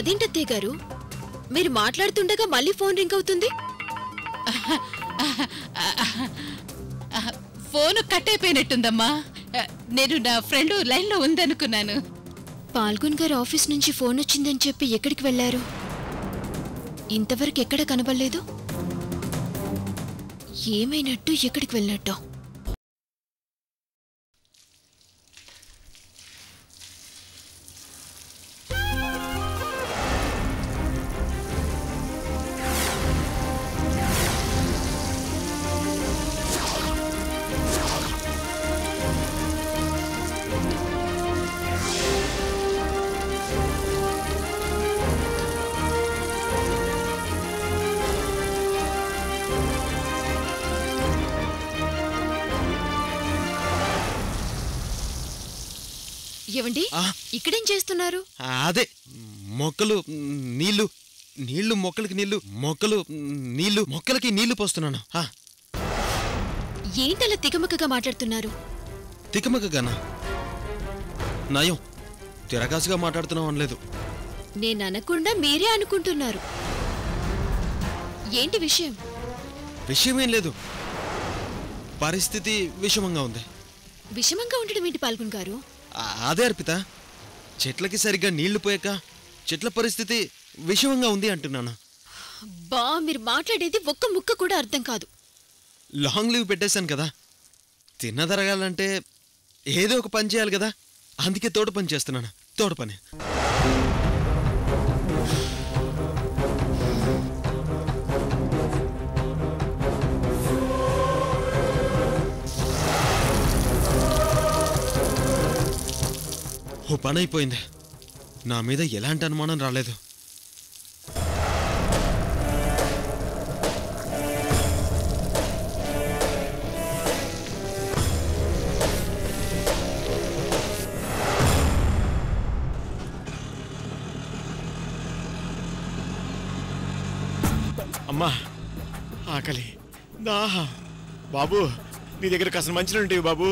అదేంటత్తయ్య గారు, మీరు మాట్లాడుతుండగా మళ్ళీ ఫోన్ రింగ్ అవుతుంది? ఫోన్ కట్ అయిపోయినట్టుందమ్మా. నేను నా ఫ్రెండ్ లైన్లో ఉందనుకున్నాను. పాల్గొన్ గారు ఆఫీస్ నుంచి ఫోన్ వచ్చిందని చెప్పి ఎక్కడికి వెళ్లారు? ఇంతవరకు ఎక్కడ కనబడలేదు. ఏమైనట్టు, ఎక్కడికి వెళ్ళినట్టు? ఏవండి, ఇక్కడేం చేస్తున్నారు? అదే మొక్కలు నీళ్లు, నీళ్లు మొక్కలకి నీళ్లు, మొక్కలు నీళ్లు మొక్కలకి నీళ్లు పోస్తున్నాను. ఏంటలా తికమకగా మాట్లాడుతున్నారు? తికమకగానా? నయం, తిరగాసుగా మాట్లాడుతున్నావు అనలేదు. నేను అనకుండా మీరే అనుకుంటున్నారు. ఏంటి విషయం? విషయమేం లేదు, పరిస్థితి విషమంగా ఉంది. విషమంగా ఉండడం ఏంటి పాల్గొన్ గారు? అదే అర్పిత, చెట్లకి సరిగ్గా నీళ్లు పోయాక చెట్ల పరిస్థితి విషమంగా ఉంది అంటున్నాను. బా, మీరు మాట్లాడేది ఒక్క ముక్క కూడా అర్థం కాదు. లాంగ్ లీవ్ పెట్టేశాను కదా, తిన్నదరగాలంటే ఏదో ఒక పని చేయాలి కదా, అందుకే తోట పని చేస్తున్నాను. తోట పని. ఓ పని అయిపోయింది, నా మీద ఎలాంటి అనుమానం రాలేదు. అమ్మా, ఆకలి, దాహం. బాబు, నీ దగ్గర కాస్త మంచినీళ్ళు ఉంటాయి బాబు,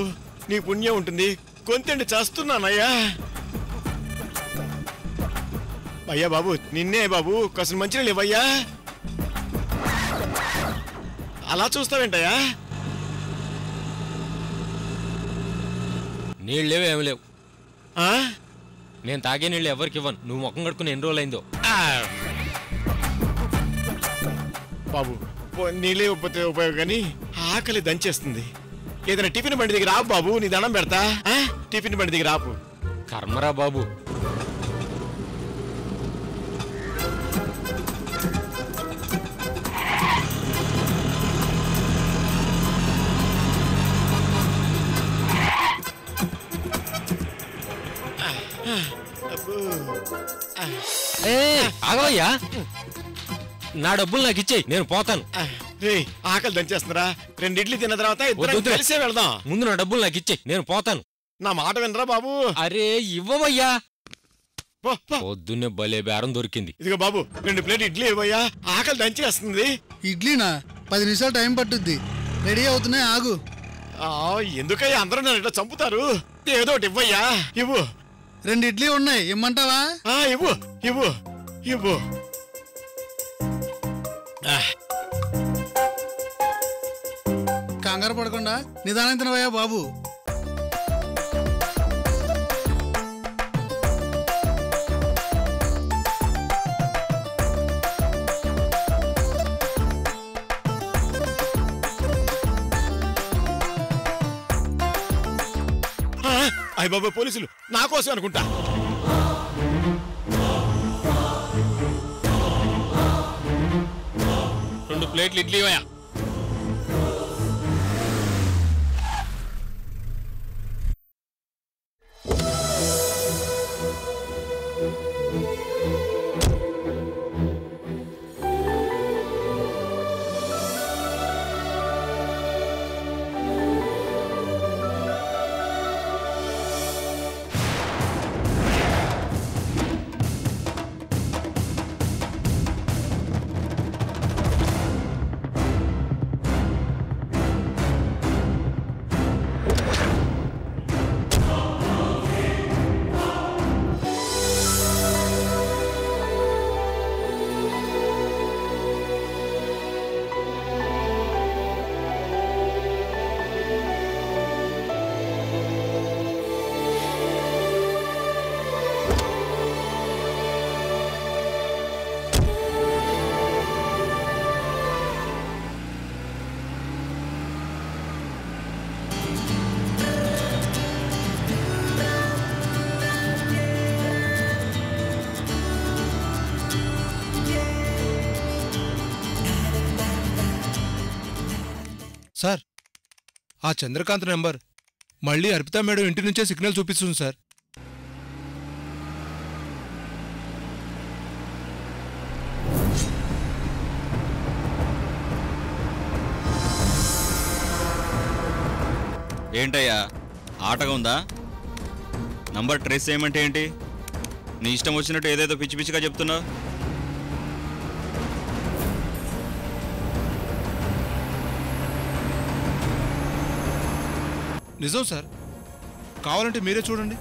నీ పుణ్యం ఉంటుంది. కొంతండి చేస్తున్నానయ్యా. అయ్యా బాబు, నిన్నే బాబు, కాస్త మంచినీళ్ళు ఇవ్వయ్యా. అలా చూస్తావేంటయ్యా? నీళ్ళు లేవు, ఏమి లేవు. నేను తాగే నీళ్ళు ఎవరికి ఇవ్వను. నువ్వు ముఖం కడుక్కుని ఎన్ని రోజులైందో. బాబు, నీళ్ళే ఇవ్వకపోతే ఉపయోగం, కానీ ఆకలి దంచేస్తుంది. ఏదైనా టిఫిన్ బండి దగ్గర ఆపు బాబు, నీ దండం పెడతా. టిఫిన్ బండి దగ్గర ఆపు. కర్మరా బాబు. ఆగవయ్యా, నా డబ్బులు నాకు ఇచ్చేయి, నేను పోతాను. ఆకలి దంచేస్తున్నారా? 2 ఇడ్లీ తిన్న తర్వాత ఇద్దరం కలిసే వెళ్దాం. ముందు నా డబ్బులు నాకు ఇచ్చేయి, నేను పోతాను. నా మాట వినరా బాబు? అరే ఇవ్వవయ్యా, పొద్దున్నే భలే బేరం దొరికింది. ఇదిగో బాబు, 2 ప్లేట్ ఇడ్లీ ఇవ్వయ్యా, ఆకలి దంచేస్తుంది. ఇడ్లీనా? 10 నిమిషాలు టైం పట్టుద్ది, రెడీ అవుతున్నాయి, ఆగు. ఎందుకయ్యా అందరూ నన్ను ఇట్లా చంపుతారు? ఏదో ఒకటి ఇవ్వయ్యా, ఇవ్వు. 2 ఇడ్లీ ఉన్నాయి, ఇమ్మంటావా? ఇవ్వు ఇవ్వు ఇవ్వు. కంగారు పడకుండా నిదానం తినవయ్యా బాబు. అయ్య బాబా, పోలీసులు నా కోసం అనుకుంటా. రెండు ప్లేట్లు ఇడ్లీ ఇవ్వయా. సార్ ఆ చంద్రకాంత్ నెంబర్ మళ్ళీ అర్పిత మేడం ఇంటి నుంచే సిగ్నల్ చూపిస్తుంది సార్. ఏంటయ్యా ఆటగా ఉందా? నంబర్ ట్రేస్ చేయమంటే ఏంటి? నీ ఇష్టం వచ్చినట్టు ఏదేదో పిచ్చి పిచ్చిగా చెప్తున్నావు. నిజం సార్, కావాలంటే మీరే చూడండి.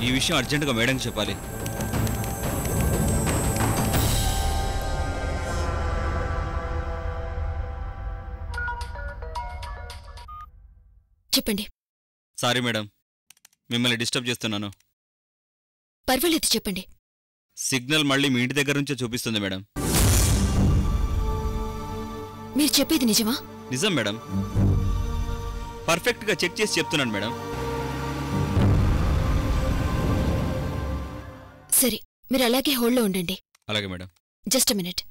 ఈ విషయం అర్జెంటుగా మేడంకి చెప్పాలి. చెప్పండి. సారీ మేడం, మిమ్మల్ని డిస్టర్బ్ చేస్తున్నాను. పర్వాలేదు, చెప్పండి. సిగ్నల్ మళ్ళీ మీ ఇంటి దగ్గర నుంచే చూపిస్తుంది మేడం. మీరు చెప్పేది నిజమా? నిజం మేడం, పర్ఫెక్ట్గా చెక్ చేసి చెప్తున్నాను మేడం. సరే, మీరు అలాగే హోల్డ్లో ఉండండి. అలాగే మేడం. Just a minute.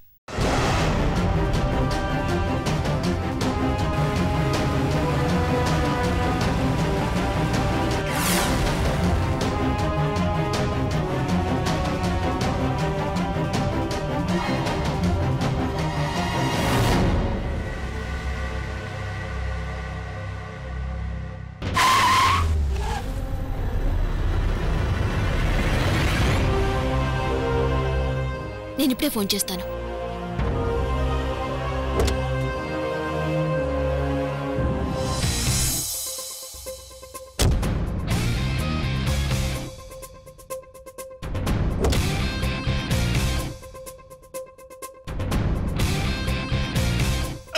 నేనిప్పుడే ఫోన్ చేస్తాను.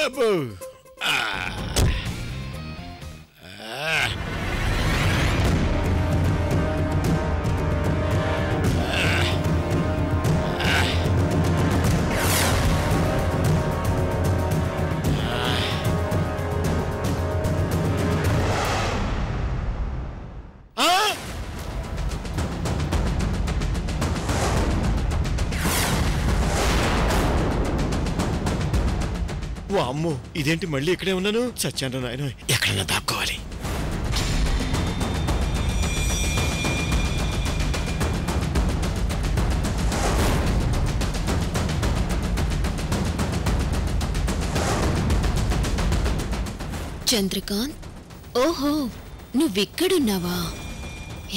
అబ్బో ఓ అమ్మో, ఇదేంటి మళ్ళీ ఇక్కడే ఉన్నాను? సత్యాను నాయన, ఎక్కడన్నా దాక్కోవాలి. చంద్రకాంత్, ఓహో, నువ్విక్కడున్నావా?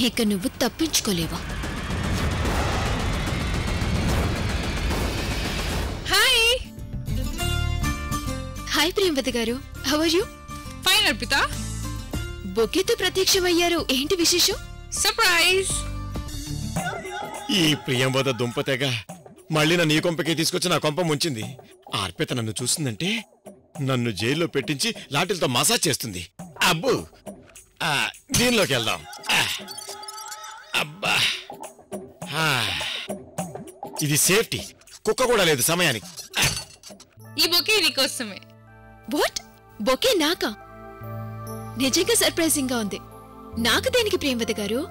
ఇక నువ్వు తప్పించుకోలేవా? హాయ్ ప్రియంవతి గారు, how are you? Fine Arpita. బొకేతో ప్రత్యక్షమయ్యారు, ఏంటి విశేషం? సర్ప్రైజ్. ఈ ప్రియంవద దుంపతెగ మళ్ళీ నన్ను ఈ కొంపకి తీసుకొచ్చి నా కొంప ముంచింది. అర్పిత నన్ను చూస్తుందంటే నన్ను జైల్లో పెట్టించి లాఠీలతో మసాజ్ చేస్తుంది. అబ్బు, దీనిలోకి వెళ్దాం. అబ్బా, ఇది సేఫ్టీ. కుక్క కూడా లేదు సమయానికి. ఈ బొకే నీకోసమే. వాట్? బొకే నాకా? నిజంగా సర్ప్రైజింగ్ గా ఉంది. నాకు దేనికి ప్రియంవతి గారు?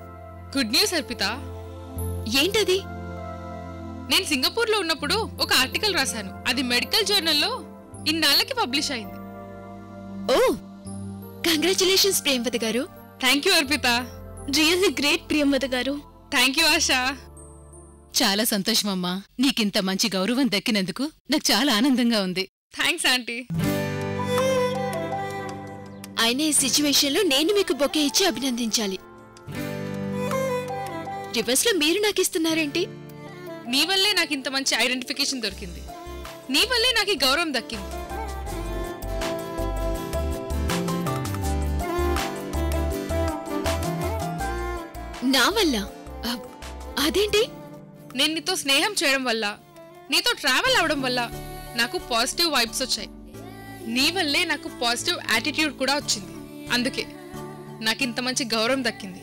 Good news Arpita. ఏంటది? నేను సింగపూర్ లో ఉన్నప్పుడు ఒక ఆర్టికల్ రాశాను. అది మెడికల్ జర్నల్లో ఇన్నాళ్ళకి పబ్లిష్ అయింది. ఓ, కంగ్రాచులేషన్స్ ప్రియంవతి గారు. Thank you Arpita. Really great Priyamvati గారు. Thank you Asha. చాలా సంతోషం అమ్మా, నీకింత మంచి గౌరవం దక్కినందుకు నాకు చాలా ఆనందంగా ఉంది. Thanks aunty. అయినా ఈ సిచ్యువేషన్ లో నేను మీకు బొకే ఇచ్చి అభినందించాలి. రివర్స్ లో మీరు నాకు ఇస్తున్నారేంటి? నీ వల్లే నాకు ఇంత మంచి ఐడెంటిఫికేషన్ దొరికింది. నీ వల్లే నాకు ఈ గౌరవం దక్కింది. నా వల్ల? అదేంటి? నేను నీతో స్నేహం చేయడం వల్ల, నీతో ట్రావెల్ అవడం వల్ల నాకు పాజిటివ్ వైబ్స్ వచ్చాయి. నీ వల్లే నాకు పాజిటివ్ యాటిట్యూడ్ కూడా వచ్చింది. అందుకే నాకు ఇంత మంచి గౌరవం దక్కింది.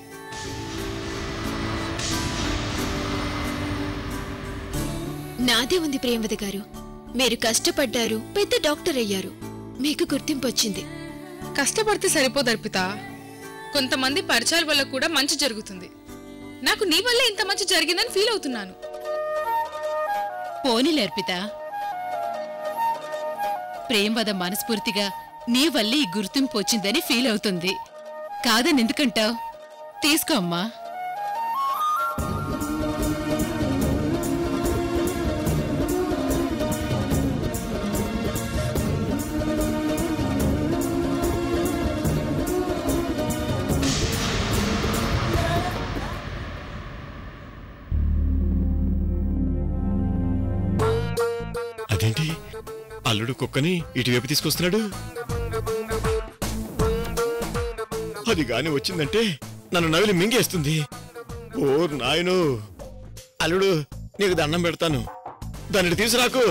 నాదే ఉంది ప్రియంవతి గారు. మీరు కష్టపడ్డారు, పెద్ద డాక్టర్ అయ్యారు, మీకు గుర్తింపు వచ్చింది. కష్టపడితే సరిపోదు అర్పిత. కొంతమంది పరిచయాల వల్ల కూడా మంచి జరుగుతుంది. నాకు నీ వల్ల ఇంత మంచి జరిగిందని ఫీల్ అవుతున్నాను. పోనీలే అర్పిత, ప్రేమవద మనస్ఫూర్తిగా నీ వల్లే ఈ గుర్తింపు వచ్చిందని ఫీల్ అవుతుంది. కాదని ఎందుకంటావు? తీసుకో అమ్మా. అదేంటి అల్లుడు కుక్కని ఇటువైపు తీసుకొస్తున్నాడు? అది గాని వచ్చిందంటే నన్ను నవిలి మింగేస్తుంది. ఓ నాయను, అల్లుడు నీకు దండం పెడతాను, దాన్ని తీసుకురాకు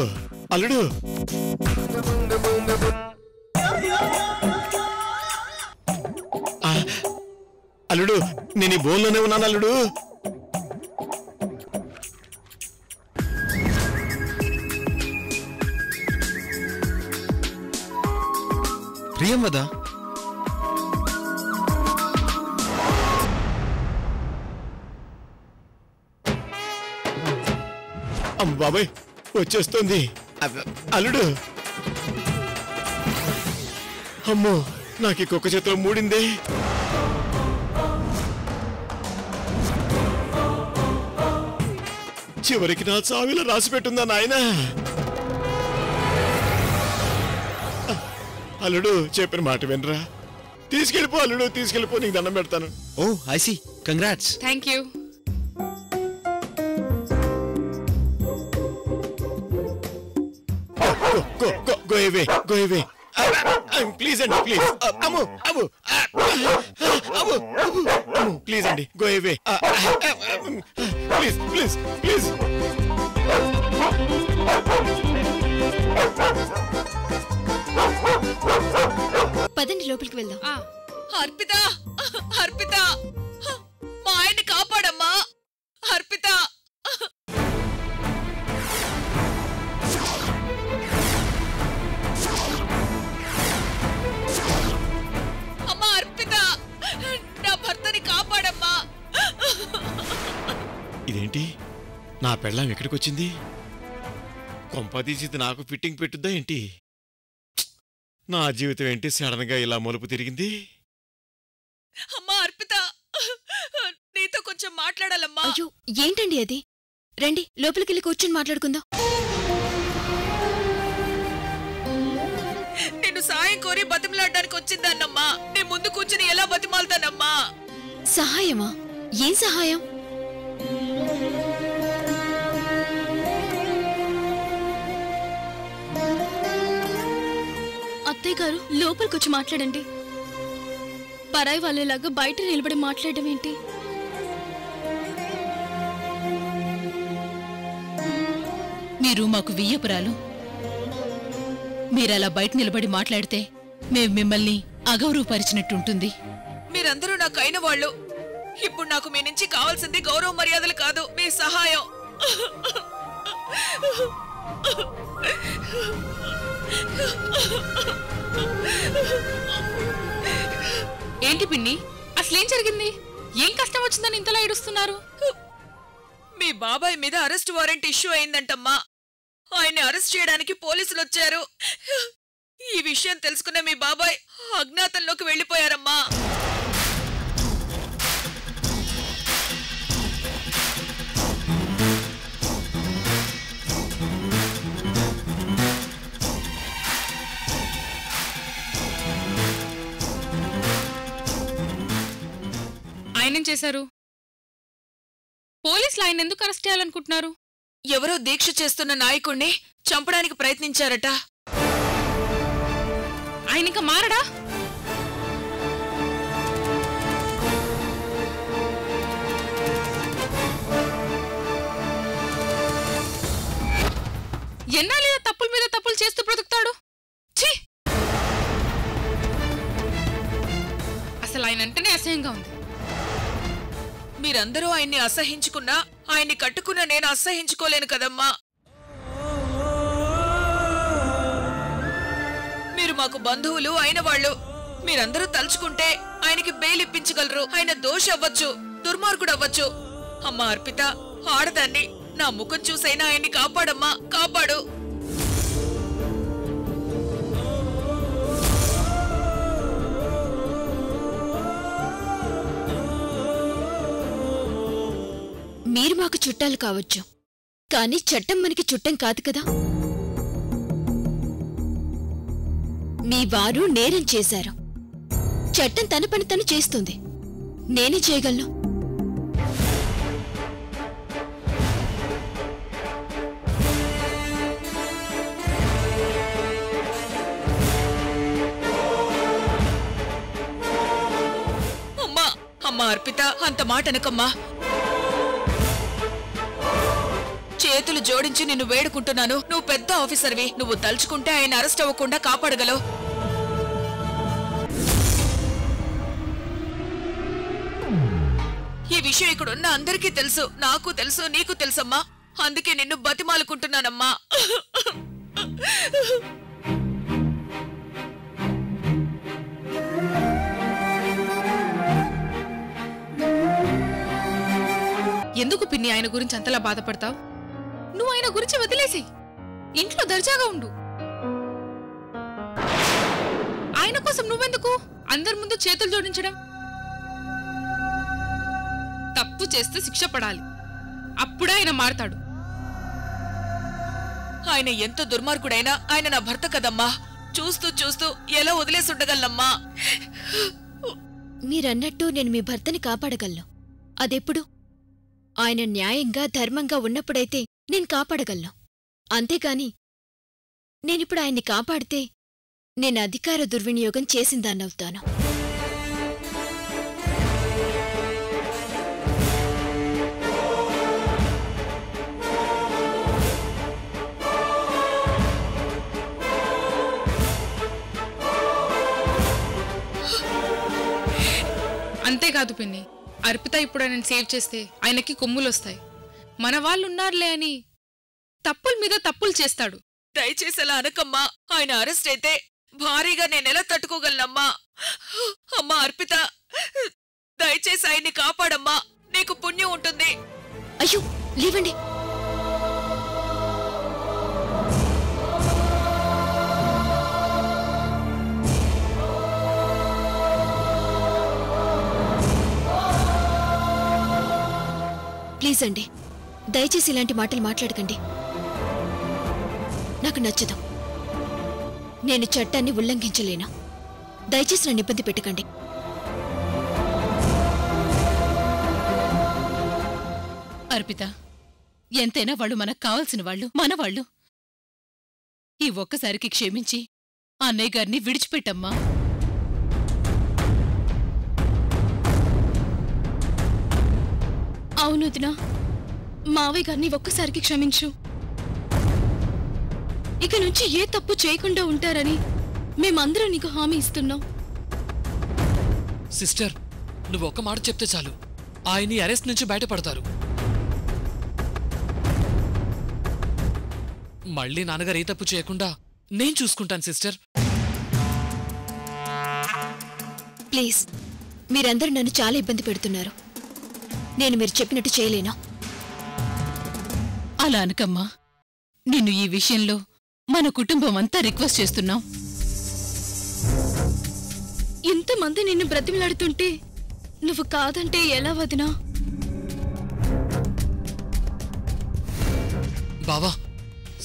అల్లుడు. అల్లుడు నేను ఈ బోన్లోనే ఉన్నాను అల్లుడు. ప్రియంవద, అమ్మ బాబాయ్ వచ్చేస్తోంది అల్లుడు. అమ్మో నాకు ఈ కుక్క చేతిలో మూడిందే. చివరికి నా చావిలో రాసి పెట్టుందా నాయనా? అల్లుడు చెప్పిన మాట వినరా? తీసుకెళ్ళిపో అల్లుడు, తీసుకెళ్ళిపో, నీకు దండం పెడతాను. Oh I see, congrats. Thank you. Go away, go away. Please అండి, ప్లీజ్. అమ్ము అమ్ము అమ్ము అమ్ము ప్లీజ్ అండి, go away. Please please please. పదండి లోపలికి వెళ్దాం. అర్పిత, అర్పిత, మా ఆయన్ని కాపాడమ్మా. అర్పిత, అమ్మా అర్పిత, నా భర్తని కాపాడమ్మా. ఇదేంటి నా పెళ్ళాం ఎక్కడికి వచ్చింది? కొంపదీసి నాకు ఫిట్టింగ్ పెట్టుద్దా ఏంటి? నా జీవితం ఏంటి సడన్ గా ఇలా మలుపు తిరిగింది? అమ్మా అర్పిత, నీతో కొంచెం మాట్లాడాలమ్మా. అయ్యో ఏంటండి అది? రండి లోపలికి వెళ్ళి కూర్చొని మాట్లాడుకుందాం. నేను సాయం కోరి బతిమలాడడానికి వచ్చిందాన్నమ్మా. నేను ముందు కూర్చుని ఎలా బతిమాలుతానమ్మా? సహాయమా? ఏం సహాయం? అత్తయ్య గారు లోపలికి వచ్చి మాట్లాడండి. పరాయి వాళ్ళలాగా బయట నిలబడి మాట్లాడడం ఏంటి? మీరు మాకు వియ్యపురాలు. మీరలా బయట నిలబడి మాట్లాడితే మేం మిమ్మల్ని అగౌరవపరిచినట్టుంటుంది. మీరందరూ నాకు అయిన వాళ్ళు. ఇప్పుడు నాకు మీ నుంచి కావాల్సింది గౌరవ మర్యాదలు కాదు, మీ సహాయం. ఏంటి పిన్ని, అసలేం జరిగింది? ఏం కష్టం వచ్చిందని ఇంతలా ఏడుస్తున్నారు? మీ బాబాయ్ మీద అరెస్ట్ వారెంట్ ఇష్యూ అయిందంటమ్మా. ఆయన్ని అరెస్ట్ చేయడానికి పోలీసులు వచ్చారు. ఈ విషయం తెలుసుకున్న మీ బాబాయ్ అజ్ఞాతంలోకి వెళ్ళిపోయారమ్మా. ఆయనేం చేశారు? పోలీసులు ఆయన ఎందుకు అరెస్ట్ చేయాలనుకుంటున్నారు? ఎవరో దీక్ష చేస్తున్న నాయకుణ్ణి చంపడానికి ప్రయత్నించారట. ఆయన ఇంకా మారడా? ఎన్నాళ్ళ తప్పుల మీద తప్పులు చేస్తూ బ్రతుకుతాడు? ఛీ! అసలు ఆయన అంటేనే అసహ్యంగా ఉంది. మీరందరూ ఆయన్ని అసహించుకున్నా ఆయన్ని కట్టుకున్న నేను అసహించుకోలేను కదమ్మా. మీరు మాకు బంధువులు అయిన వాళ్ళు. మీరందరూ తలుచుకుంటే ఆయనకి బెయిల్ ఇప్పించగలరు. ఆయన దోషి అవ్వచ్చు, దుర్మార్గుడు అవ్వచ్చు. అమ్మా అర్పిత, ఆడదాన్ని, నా ముఖం చూసైనా ఆయన్ని కాపాడమ్మా, కాపాడు. మాకు చుట్టాలు కావచ్చు, కానీ చట్టం మనకి చుట్టం కాదు కదా. మీ వారు నేరం చేశారు. చట్టం తన పని తను చేస్తుంది. నేనే చేయగలను. అమ్మా అమ్మా అర్పిత, అంత మాట అనకమ్మా. చేతులు జోడించి నిన్ను వేడుకుంటున్నాను. నువ్వు పెద్ద ఆఫీసర్వి. నువ్వు తలుచుకుంటే ఆయన అరెస్ట్ అవ్వకుండా కాపాడగలవు. ఈ విషయం ఇక్కడున్న అందరికీ తెలుసు. నాకు తెలుసు, నీకు తెలుసమ్మా. అందుకే నిన్ను బతిమాలుకుంటున్నానమ్మా. ఎందుకు పిన్ని ఆయన గురించి అంతలా బాధపడతావు? నువ్వు ఆయన గురించి వదిలేసి ఇంట్లో దర్జాగా ఉండు. ఆయన కోసం నువ్వెందుకు అందరి ముందు చేతులు జోడించడం? తప్పు చేస్తే శిక్ష పడాలి. అప్పుడే ఆయన మారతాడు. ఆయన ఎంత దుర్మార్గుడైనా ఆయన నా భర్త కదమ్మా. చూస్తూ చూస్తూ ఎలా వదిలేసి ఉండగలమ్మా? మీరన్నట్టు నేను మీ భర్తని కాపాడగలను. అదెప్పుడు? ఆయన న్యాయంగా ధర్మంగా ఉన్నప్పుడైతే నేను కాపాడగలను. అంతేగాని నేనిప్పుడు ఆయన్ని కాపాడితే నేను అధికార దుర్వినియోగం చేసిందాన్నవుతాను. అంతేకాదు పిన్ని, అర్పిత ఇప్పుడు ఆయనను సేవ్ చేస్తే ఆయనకి కొమ్ములొస్తాయి. మన వాళ్ళున్నారులే అని తప్పుల మీద తప్పులు చేస్తాడు. దయచేసి అలా అనకమ్మా. ఆయన అరెస్ట్ అయితే భారీగా నేనెలా తట్టుకోగలనమ్మా? అమ్మా అర్పిత, దయచేసి ఆయన్ని కాపాడమ్మా. నీకు పుణ్యం ఉంటుంది. అయ్యో లేవండి. ప్లీజ్ అండి, దయచేసి ఇలాంటి మాటలు మాట్లాడకండి. నాకు నచ్చదు. నేను చట్టాన్ని ఉల్లంఘించలేను. దయచేసి నన్ను ఇబ్బంది పెట్టకండి. అర్పిత, ఎంతైనా వాళ్ళు మనకు కావాల్సిన వాళ్ళు, మనవాళ్ళు. ఈ ఒక్కసారికి క్షమించి అన్నయ్య గారిని విడిచిపెట్టమ్మా. అవును వదినా, మావయ్య గారిని ఒక్కసారికి క్షమించు. ఇక నుంచి ఏ తప్పు చేయకుండా ఉంటారని మేమందరం నీకు హామీ ఇస్తున్నాం. సిస్టర్, నువ్వు ఒక్క మాట చెప్తే చాలు, ఆయన్ని అరెస్ట్ నుంచి బయటపడతారు. మళ్ళీ నాన్నగారు ఏ తప్పు చేయకుండా నేను చూసుకుంటాను సిస్టర్. ప్లీజ్, మీరందరూ నన్ను చాలా ఇబ్బంది పెడుతున్నారు. నేను మీరు చెప్పినట్టు చేయలేనా? అలా అనకమ్మా. నిన్ను ఈ విషయంలో మన కుటుంబం అంతా రిక్వెస్ట్ చేస్తున్నాం. ఇంతమంది నిన్ను బ్రతిమలాడుతుంటే నువ్వు కాదంటే ఎలా వదినా? బావా,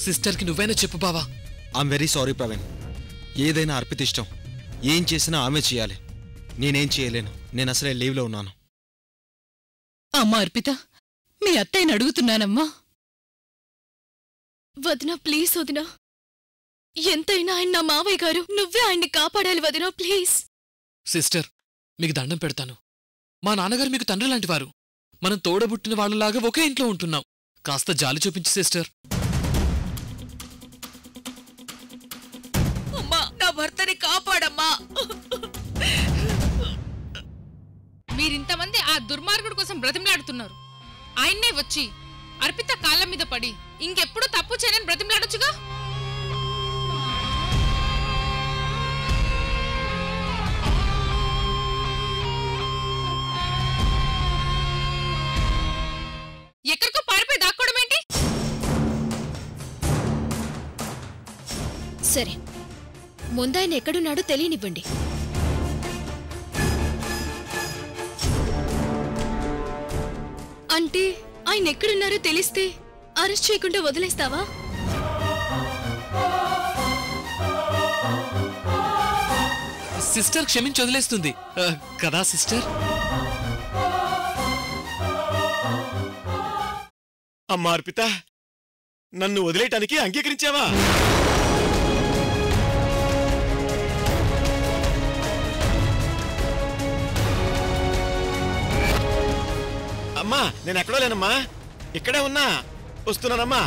సిస్టర్కి నువ్వైనా చెప్పు బావా. I'm very sorry Praveen. ఏదైనా అర్పిత ఇష్టం. ఏం చేసినా ఆమె చేయాలి. నేనేం చేయలేను. నేను అసలే లీవ్లో ఉన్నాను. అమ్మా అర్పిత, మీ అత్తయ్యని అడుగుతున్నానమ్మా. వదినా ప్లీజ్ వదినా, ఎంతైనా ఆయన నా మావయ్య గారు. నువ్వే ఆయన్ని కాపాడాలి వదినా, ప్లీజ్. సిస్టర్, మీకు దండం పెడతాను. మా నాన్నగారు మీకు తండ్రి లాంటివారు. మనం తోడబుట్టిన వాళ్ళలాగా ఒకే ఇంట్లో ఉంటున్నాం. కాస్త జాలి చూపించు సిస్టర్. అమ్మా, నా భర్తని కాపాడమ్మా. మీరింతమంది ఆ దుర్మార్గుడి కోసం బ్రతిమలాడుతున్నారు. ఆయన్నే వచ్చి అర్పిత కాళ్ళ మీద పడి ఇంకెప్పుడు తప్పు చేయని బ్రతిమలాడొచ్చుగా. ఎక్కడికో పారిపోయి దాక్కోవడం ఏంటి? సరే, ముందాయన ఎక్కడున్నాడో తెలియనివ్వండి. అంటే ఆయన ఎక్కడున్నారో తెలిస్తే అరెస్ట్ చేయకుండా వదిలేస్తావా? సిస్టర్ క్షమించి వదిలేస్తుంది కదా సిస్టర్? అమ్మా అర్పిత, నన్ను వదిలేయటానికి అంగీకరించావా? అమ్మా, నేను ఎక్కడో లేనమ్మా, ఇక్కడే ఉన్నా, వస్తున్నానమ్మా.